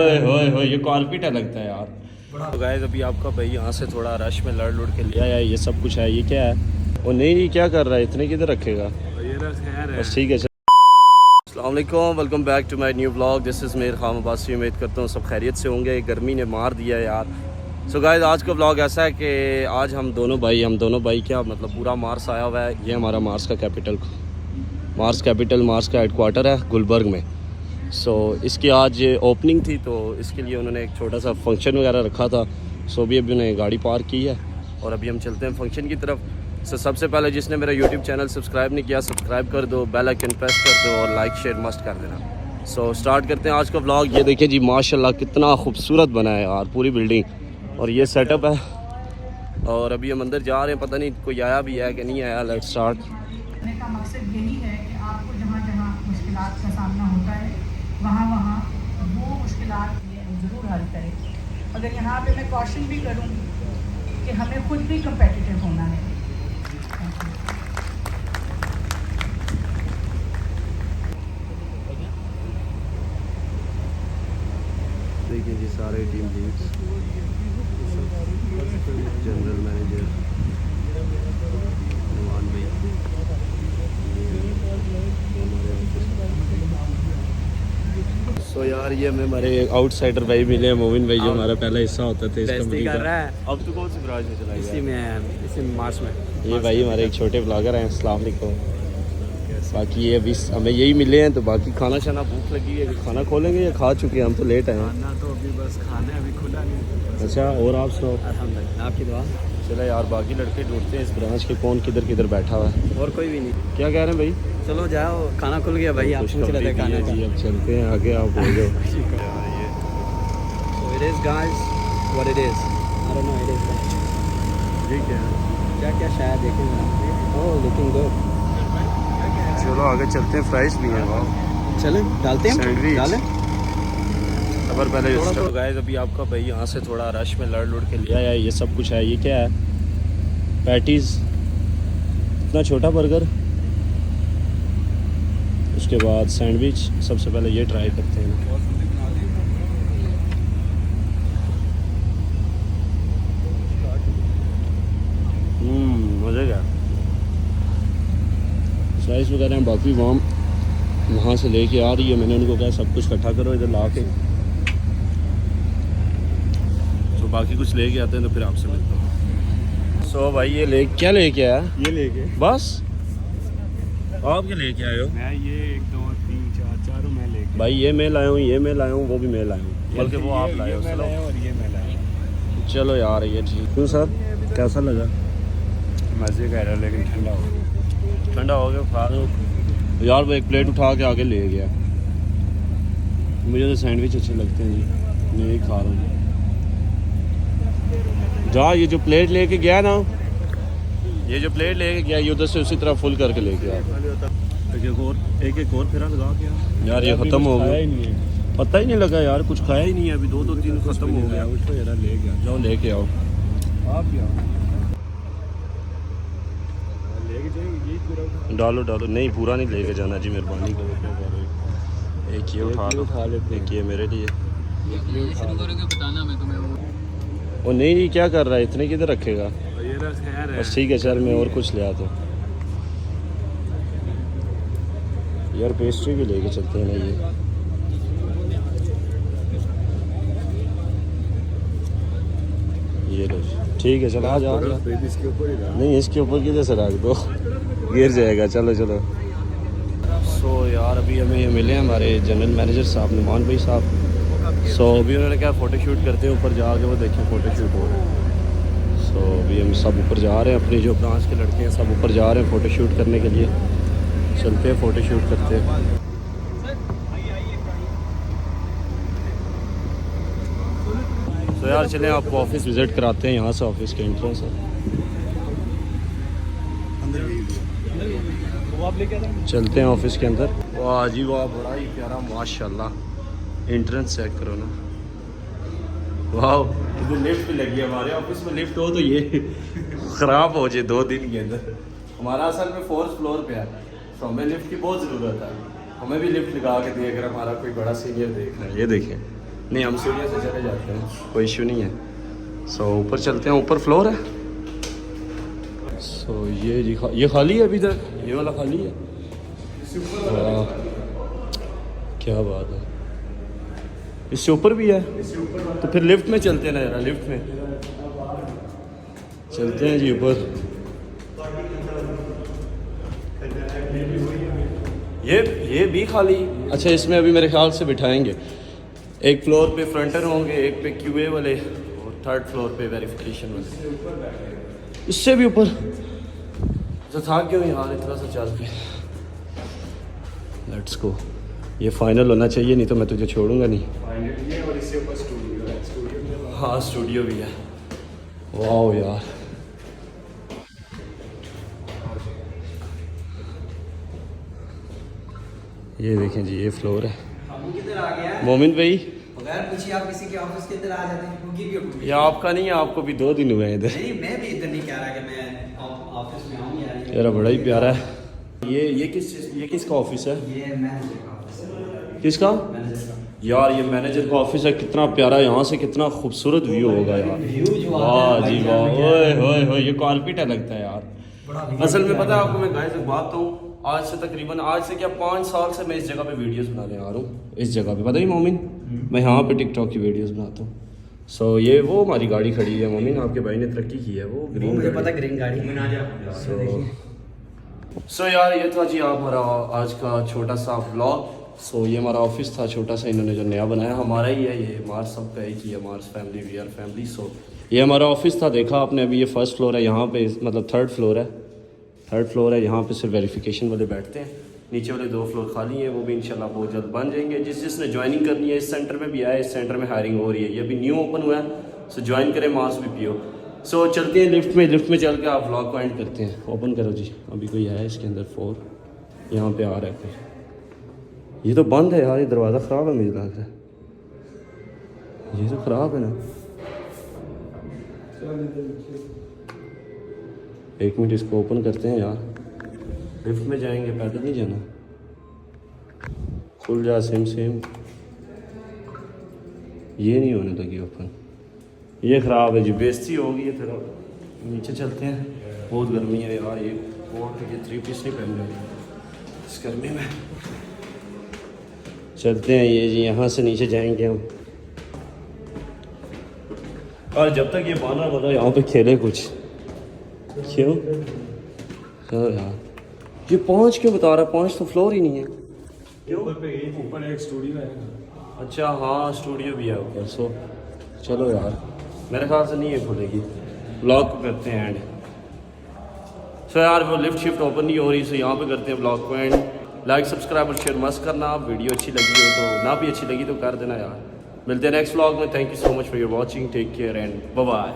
हो ये कॉर्पेट लगता है यार। तो गाइस अभी आपका भाई यहाँ से थोड़ा रश में लड़ लुड़ के लिया है, ये सब कुछ है। ये क्या है? वो नहीं क्या कर रहा है, इतने किधर रखेगा? बस ठीक है। अस्सलाम वालेकुम, welcome back to my new vlog. This is मेर खाम अब्बासी। उम्मीद करता हूँ सब खैरियत से होंगे। गर्मी ने मार दिया है यार। सो गाइस आज का व्लॉग ऐसा है कि आज हम दोनों भाई क्या मतलब पूरा मार्स आया हुआ है। ये हमारा मार्स का कैपिटल, मार्स का हेडक्वार्टर है गुलबर्ग में। सो इसकी आज ओपनिंग थी, तो इसके लिए उन्होंने एक छोटा सा फंक्शन वगैरह रखा था। सो अभी उन्होंने गाड़ी पार्क की है और अभी हम चलते हैं फंक्शन की तरफ। सो सबसे पहले जिसने मेरा यूट्यूब चैनल सब्सक्राइब नहीं किया, सब्सक्राइब कर दो, बेल आइकन प्रेस कर दो और लाइक शेयर मस्ट कर देना। सो स्टार्ट करते हैं आज का व्लॉग। ये देखिए जी, माशाल्लाह कितना खूबसूरत बना है यार पूरी बिल्डिंग, और ये सेटअप है। और अभी हम अंदर जा रहे हैं, पता नहीं कोई आया भी है कि नहीं आया। Let's start. का मकसद यही है कि आपको जहाँ जहाँ मुश्किलात का सामना होता है वहाँ वो मुश्किलात ज़रूर हल करें। मगर यहाँ पे मैं कॉशन भी करूँ कि हमें खुद भी कंपेटिटिव होना है। देखिए जी सारे team leads, general manager Numan भाई, सो यार ये हमें हमारे आउटसाइडर भाई मिले हैं, मोमिन भाई, जो हमारा पहला हिस्सा होता था इसका मूवी कर का। रहा है। अब तो कौन सी ब्रांच में चला इसी में मार्च में ये भाई हमारे एक छोटे ब्लॉगर हैं। अस्सलाम वालेकुम। बाकी ये अभी हमें यही मिले हैं, तो बाकी खाना शाना भूख लगी है, खाना खोलेंगे या खा चुके हैं? हम तो लेट आए हैं। खाना तो अभी बस खाना अभी खुला नहीं। अच्छा, और आप सुनाओ? अल्हम्दुलिल्लाह, आपकी दुआ। चलो यार, बाकी लड़के ढूंढते हैं इस ब्रांच के कौन किधर किधर बैठा हुआ है। और कोई भी नहीं। क्या कह रहे हैं भाई? चलो जाओ, खाना खुल गया भाई। आप पूछ रहे थे खाने का। जी अब चलते हैं आगे, आप बोल दो। So it is guys, what it is. I don't know, it is guys. ठीक है, क्या क्या शायद देखेंगे। Oh, looking good. चलो आगे चलते हैं। फ्राइज भी हैं, वाह। चलें डालते हैं, सैंडविच डालें। खबर पहले तो गाइस अभी आपका भाई यहाँ से थोड़ा रश में लड़ लुड़ के लिया है। ये सब कुछ है। ये क्या है? पैटीज़, इतना छोटा बर्गर, उसके बाद सैंडविच। सबसे पहले ये ट्राई करते हैं। मज़े का फ्राइज वगैरह हैं। बाकी वहाँ से लेके आ रही है। मैंने उनको कहा सब कुछ इकट्ठा करो इधर ला के, तो बाकी कुछ लेके आते हैं तो फिर आपसे मिलता हूँ। सो भाई ये क्या लेके आया? ये लेके बस आप क्या लेके आए हो? मैं ये 1 2 3 4 चारों मैं लेके भाई ये मैं लाया हूँ, ये मैं लाया हूँ, वो भी मैं लाया हूँ, बल्कि वो आप लाए हो। चलो और ये मैं लाया। चलो यार, ये ठीक। क्यों सर, कैसा लगा? मज़े का रहा, लेकिन ठंडा हो गया। खा लो यार। वो एक प्लेट उठा के आगे ले गया। मुझे तो सैंडविच अच्छे लगते हैं जी, मैं यही खा रहा हूँ। जा, ये जो प्लेट लेके गया ना, ये जो प्लेट लेके गया, ये उधर से उसी तरह फुल करके लेके आ। एक और फिर लगा के यार, ये ख़त्म हो गया। पता ही नहीं लगा यार, कुछ खाया ही नहीं है अभी। 2-3 ख़त्म हो गया। ले गया, जाओ लेके आओ। आप क्या लेके जाएंगे? डालो नहीं, पूरा नहीं लेके जाना जी, मेहरबानी करो। एक ये उठा लो, एक ये मेरे लिए। बताना मैं तुम्हें वो नहीं क्या कर रहा है, इतने किधर रखेगा? ये रस खैर है। बस ठीक है, चल मैं और कुछ ले आता हूँ यार। पेस्ट्री भी लेके चलते हैं ना। ये लो, ठीक है, चलो आ जाओ। इसके ऊपर ही नहीं, इसके ऊपर किधर से रख दो, गिर जाएगा। चलो सो यार अभी हमें ये मिले हैं हमारे जनरल मैनेजर साहब, नुमान भाई साहब। सो अभी उन्होंने क्या फ़ोटोशूट करते हैं ऊपर जाके, वो देखें फ़ोटोशूट हो रहा है। सो अभी हम सब ऊपर जा रहे हैं, अपनी जो ब्रांच के लड़के हैं सब ऊपर जा रहे हैं फ़ोटोशूट करने के लिए। चलते हैं फ़ोटोशूट करते हैं। तो यार चलें आपको ऑफिस विज़िट कराते हैं। यहाँ से ऑफिस के एंट्रेंस है। चलते हैं ऑफिस के अंदर। वाह जी वाह, बड़ा ही प्यारा माशाल्लाह। एंट्रेंस चेक करो ना, वाह। इधर लिफ्ट भी लगी है। हमारे ऑफिस में लिफ्ट हो तो ये ख़राब हो जाए 2 दिन के अंदर। हमारा असल में 4th फ्लोर पे है, तो हमें लिफ्ट की बहुत ज़रूरत है। हमें भी लिफ्ट लगा के दे, अगर हमारा कोई बड़ा सीनियर देख रहा है। ये देखें, नहीं हम सीढ़ियों से चले जाते हैं, कोई इशू नहीं है। सो ऊपर चलते हैं, ऊपर फ्लोर है। सो ये जी ये खाली है अभी तक, ये वाला खाली है। वाह क्या बात है, इससे ऊपर भी है। तो फिर लिफ्ट में चलते हैं ना जरा, लिफ्ट में चलते हैं जी ऊपर। ये भी खाली, अच्छा इसमें अभी मेरे ख्याल से बिठाएंगे। एक फ्लोर पे फ्रंटर होंगे, एक पे क्यूए वाले, और थर्ड फ्लोर पे वेरिफिकेशन वाले। इससे भी ऊपर तो था क्यों यार इतना सा चल के। लेट्स गो, ये फाइनल होना चाहिए, नहीं तो मैं तुझे छोड़ूंगा नहीं। और इससे ऊपर स्टूडियो है, स्टूडियो हाँ स्टूडियो भी है। वाह यार ये देखें जी, ये फ्लोर है। किधर आ गया? मोमिन भाई बगैर पूछिए आप किसी के ऑफिस के इधर आ जाते हैं, क्योंकि भी ये आपका नहीं है, आपको भी 2 दिन हुए हैं इधर। नहीं, मैं भी इधर नहीं कह रहा कि मैं ऑफिस में आऊँ यार। यार बड़ा ही प्यारा है। ये किसका ऑफिस है? ये मैनेजर का ऑफिस है। किसका? मैनेजर का। यार ये मैनेजर का ऑफिस है, कितना प्यारा, यहाँ से कितना खूबसूरत व्यू होगा यार। वाह जी वाह, ओए होए होए, ये कारपेट लगता है यार। असल में पता है आपको, मैं गाइस एक बात कहूँ, आज से तकरीबन, आज से क्या 5 साल से मैं इस जगह पे वीडियोस बनाने आ रहा हूँ। इस जगह पे पता ही मोमिन, मैं यहाँ पे टिकटॉक की वीडियोस बनाता हूँ। सो ये वो हमारी गाड़ी खड़ी है मोमिन, आपके भाई ने तरक्की की है, वो ग्रीन, मुझे पता ग्रीन गाड़ी में ना जा। सो यार ये था जी हमारा आज का छोटा सा व्लॉग। सो ये हमारा ऑफिस था छोटा सा, इन्होंने जो नया बनाया हमारा ही है, ये मार्स सबका एक ही है, Mars family, we are family. So ये हमारा ऑफिस था, देखा आपने अभी। ये फर्स्ट फ्लोर है, यहाँ पे मतलब थर्ड फ्लोर है, यहाँ पे सिर्फ वेरिफिकेशन वाले बैठते हैं। नीचे वाले 2 फ्लोर खाली हैं, वो भी इंशाल्लाह बहुत जल्द बन जाएंगे। जिसने ज्वाइनिंग करनी है इस सेंटर में भी आए, इस सेंटर में हायरिंग हो रही है, ये अभी न्यू ओपन हुआ है। सो ज्वाइन करें मार्स BPO। सो चलते हैं लिफ्ट में चल के आप व्लॉग को एंड करते हैं। ओपन करो जी, अभी कोई है इसके अंदर 4, यहाँ पे आ रहा है कोई। ये तो बंद है यार, ये दरवाज़ा ख़राब है मुझे लग रहा है, ये तो ख़राब है ना। एक मिनट, इसको ओपन करते हैं यार। लिफ्ट में जाएंगे, पैदल नहीं जाना। खुल जा, सेम ये नहीं होने लगी ओपन, ये ख़राब है जी, बेइज्जती होगी ये। फिर नीचे चलते हैं, बहुत गर्मी है यार। ये कोट, ये 3 पीस नहीं पहन रहे इस गर्मी में। चलते हैं ये जी, यहाँ से नीचे जाएंगे हम। और जब तक ये बाना बोला यहाँ पे खेले कुछ, क्यों? चलो यार, ये 5 क्यों बता रहा है? 5 तो फ्लोर ही नहीं है। क्यों? ऊपर एक स्टूडियो है। अच्छा हाँ, स्टूडियो भी है ऊपर। सो चलो यार, मेरे ख्याल से नहीं है खुलेगी। ब्लॉग को करते हैं एंड। सो यार वो लिफ्ट शिफ्ट ओपन नहीं हो रही, सो यहाँ पे करते हैं ब्लॉग को एंड। लाइक सब्सक्राइब और शेयर मस्त करना। वीडियो अच्छी लगी हो तो, ना भी अच्छी लगी तो कर देना यार। मिलते हैं नेक्स्ट व्लॉग में। Thank you so much for your watching, take care and bye bye.